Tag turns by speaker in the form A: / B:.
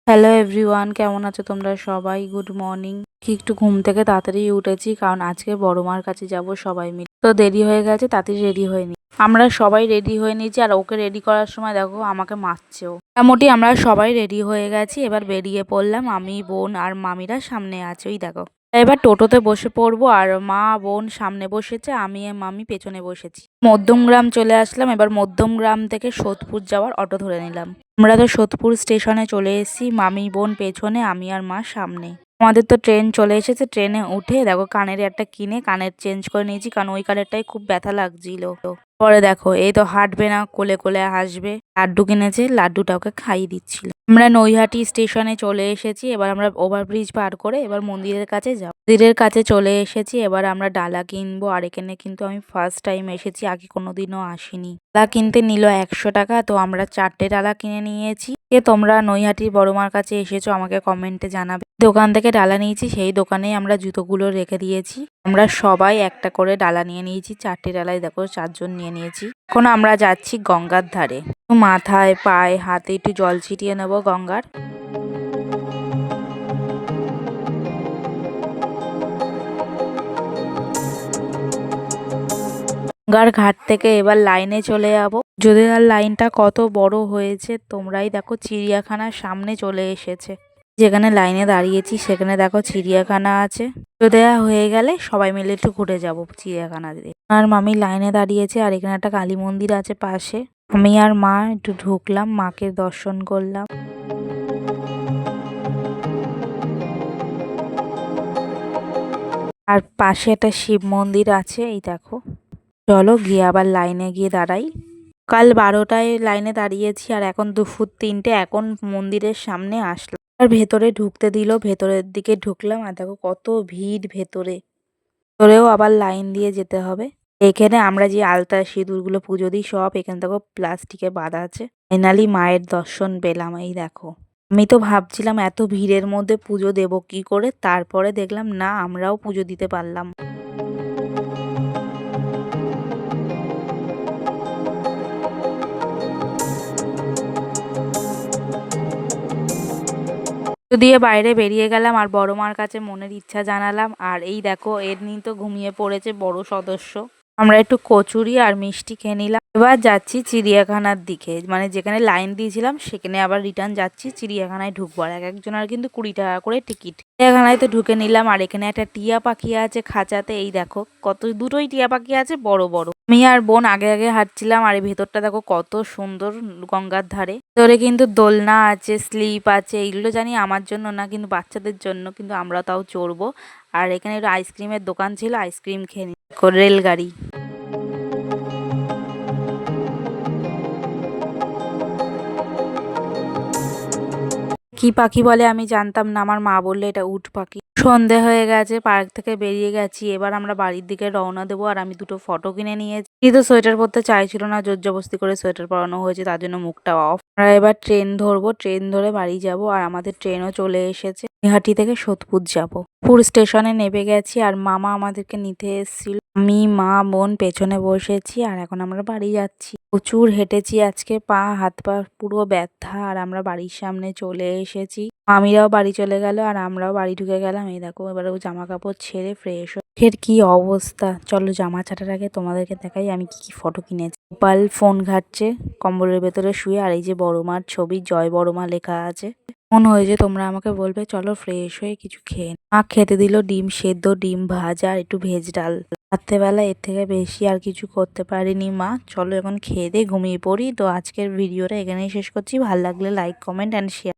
A: Hello everyone, কেমন আছো তোমরা সবাই? Good morning. কি একটু ঘুম থেকে তাড়াতাড়ি উঠেছি, কারণ আজকে বড় মার কাছে যাব সবাই মিলে। তো দেরি হয়ে গেছে, তাড়াতাড়ি রেডি হয়নি। আমরা সবাই রেডি হয়ে নিয়েছি, আর ওকে রেডি করার সময় দেখো আমাকে মারছেও। মোটামুটি আমরা সবাই রেডি হয়ে গেছি, এবার বেরিয়ে পড়লাম। আমি, বোন আর মামিরা সামনে আছে, ওই দেখো। এবার টোটোতে বসে পড়বো, আর মা বোন সামনে বসেছে, আমি আর মামি পেছনে বসেছি। মধ্যমগ্রাম চলে আসলাম। এবার মধ্যমগ্রাম থেকে সোদপুর যাওয়ার অটো ধরে নিলাম। আমরা তো সোদপুর স্টেশনে চলে এসেছি, মামি বোন পেছনে, আমি আর মা সামনে। আমাদের তো ট্রেন চলে এসেছে। ট্রেনে উঠে দেখো কানের একটা কিনে কানের চেঞ্জ করে নিয়েছি, কারণ ওই কানেরটাই খুব ব্যথা লাগছিল। পরে দেখো এই তো হাঁটবে না, কোলে কোলে আসবে। লাড্ডু কিনেছে, লাড্ডুটা ওকে খাইয়ে দিচ্ছিল। আমরা নৈহাটি স্টেশনে চলে এসেছি। এবার আমরা ওভারব্রিজ পার করে এবার মন্দিরের কাছে যাব। মন্দিরের কাছে চলে এসেছি। এবার আমরা ডালা কিনবো, আর এখানে কিন্তু আমি ফার্স্ট টাইম এসেছি, আগে কোনোদিনও আসিনি। ডালা কিনতে নিল 100 টাকা, তো আমরা 4টে ডালা কিনে নিয়েছি। তোমরা নৈহাটির বড়মার কাছে এসেছো আমাকে কমেন্টে জানাবে। দোকান থেকে ডালা নিয়েছি, সেই দোকানেই আমরা জুতোগুলো রেখে দিয়েছি। আমরা সবাই একটা করে ডালা নিয়ে নিয়েছি। 4টে ডালায় দেখো 4জন নিয়ে নিয়েছি। এখন আমরা যাচ্ছি গঙ্গার ধারে। মাথায় পায়ে হাতে একটু জল ছিটিয়ে নেবো গঙ্গার। গঙ্গার ঘাট থেকে এবার লাইনে চলে যাব। যদিও লাইনটা কত বড় হয়েছে তোমরাই দেখো। চিড়িয়াখানার সামনে চলে এসেছে। যেখানে লাইনে দাঁড়িয়েছি সেখানে দেখো চিড়িয়াখানা আছে। যদিও হয়ে গেলে সবাই মিলে একটু ঘুরে যাব চিড়িয়াখানা দিয়ে। আর মামি লাইনে দাঁড়িয়েছে, আর এখানে একটা কালী মন্দির আছে পাশে। আমি আর মা একটু ঢুকলাম, মাকে দর্শন করলাম। আর পাশে একটা শিব মন্দির আছে, এই দেখো। চলো গিয়ে আবার লাইনে গিয়ে দাঁড়াই। কাল 12টায় লাইনে দাঁড়িয়েছি, আর এখন দুপুর 3টে। এখন মন্দিরের সামনে আসলাম। আর ভেতরে ঢুকতে দিল, ভেতরের দিকে ঢুকলাম, আর দেখো কত ভিড় ভেতরে। ভেতরেও আবার লাইন দিয়ে যেতে হবে। এখানে আমরা যে আলতা সিঁদুরগুলো পুজো দিই সব এখানে দেখো প্লাস্টিকে বাঁধা আছে। ফাইনালি মায়ের দর্শন পেলাম, এই দেখো। আমি তো ভাবছিলাম এত ভিড়ের মধ্যে পুজো দেব কি করে, তারপরে দেখলাম না, আমরাও পুজো দিতে পারলাম। দিয়ে বাইরে বেরিয়ে গেলাম, আর বড় মার কাছে মনের ইচ্ছা জানালাম। আর এই দেখো এমনি তো ঘুমিয়ে পড়েছে বড় সদস্য। আমরা একটু কচুরি আর মিষ্টি খেয়ে নিলাম। এবার যাচ্ছি চিড়িয়াখানার দিকে, মানে যেখানে লাইন দিয়েছিলাম সেখানে আবার রিটার্ন যাচ্ছি। চিড়িয়াখানায় ঢুকবো, আর এক একজনের কিন্তু 20 টাকা করে টিকিট। চিড়িয়াখানায় তো ঢুকে নিলাম, আর এখানে একটা টিয়া পাখি আছে খাঁচাতে, এই দেখো কত দুটোই টিয়া পাখি আছে, বড় বড়। আমি আর বোন আগে আগে হাঁটছিলাম, আর এই ভেতরটা দেখো কত সুন্দর। গঙ্গার ধারে ভেতরে কিন্তু দোলনা আছে, স্লিপ আছে। এইগুলো জানি আমার জন্য না, কিন্তু বাচ্চাদের জন্য, কিন্তু আমরা তাও চড়বো। আর এখানে একটা আইসক্রিমের দোকান ছিল, আইসক্রিম খেয়ে নি। রেলগাড়ি। কি পাখি বলে আমি জানতাম না, আমার মা বললে এটা উট পাখি। সন্ধে হয়ে গেছে, পার্ক থেকে বেরিয়ে গেছি। এবার আমরা বাড়ির দিকে রওনা দেবো, আর আমি দুটো ফটো কিনে নিয়েছি। কিন্তু সোয়েটার পরতে চাইছিল না, জোর জবরদস্তি করে সোয়েটার পরানো হয়েছে, তার জন্য মুখটা অফ। আমরা এবার ট্রেন ধরবো, ট্রেন ধরে বাড়ি যাব। আর আমাদের ট্রেনও চলে এসেছে। নৈহাটি থেকে সোদপুর যাব। পুর স্টেশনে নেমে গেছি, আর মামা আমাদেরকে নিতে এসেছিল। আমি, মা, বোন পেছনে বসেছি, আর এখন আমরা বাড়ি যাচ্ছি। প্রচুর হেঁটেছি আজকে, পা হাত পা পুরো ব্যথা। আর আমরা বাড়ির সামনে চলে এসেছি। মামিরাও বাড়ি চলে গেল, আর আমরাও বাড়ি ঢুকে গেলাম। এই দেখো এবারে জামা কাপড় ছেড়ে ফ্রেশ মুখের কি অবস্থা। চলো জামা ছাটার আগে তোমাদেরকে দেখাই আমি কি কি ফটো কিনেছি। গোপাল ফোন ঘাটছে কম্বলের ভেতরে শুয়ে, আর এই যে বড় মার ছবি, জয় বড় মা লেখা আছে। মন হয়েছে তোমরা আমাকে বলবে। চলো ফ্রেশ হয়ে কিছু খেয়ে মা খেতে দিল ডিম সেদ্ধ, ডিম ভাজা, আর একটু ভেজ ডাল। রাত্রেবেলা এর থেকে বেশি আর কিছু করতে পারিনি মা। চলো এখন খেয়ে দিয়ে ঘুমিয়ে পড়ি। তো আজকের ভিডিওটা এখানেই শেষ করছি। ভালো লাগলে লাইক, কমেন্ট অ্যান্ড শেয়ার।